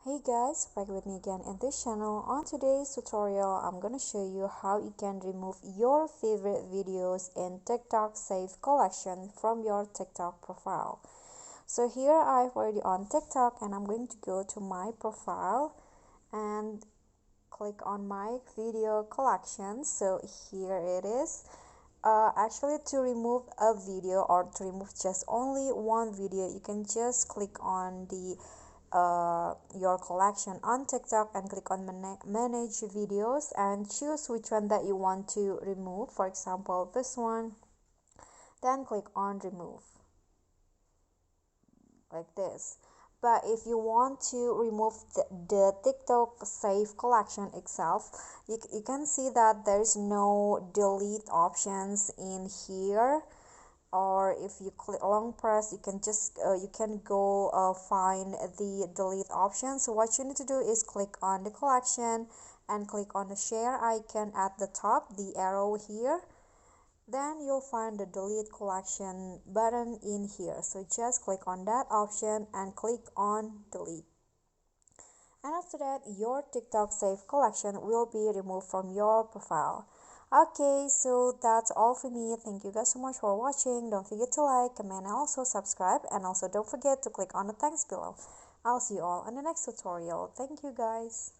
Hey guys, back with me again in this channel. On today's tutorial, I'm gonna show you how you can remove your favorite videos in TikTok Save collection from your TikTok profile. So here I've already on TikTok and I'm going to go to my profile and click on my video collection. So here it is. Actually, to remove a video or to remove just only one video, you can just click on the your collection on TikTok and click on manage videos and choose which one that you want to remove. For example, this one. Then click on remove like this. But if you want to remove the TikTok Save collection itself, you can see that there is no delete options in here. Or if you click long press, you can just you can go find the delete option. So what you need to do is click on the collection and click on the share icon at the top, the arrow here. Then you'll find the delete collection button in here, so just click on that option and click on delete. And after that, your TikTok Save collection will be removed from your profile. Okay, so that's all for me. Thank you guys so much for watching. Don't forget to like, comment, and also subscribe. And also don't forget to click on the thanks below. I'll see you all in the next tutorial. Thank you guys.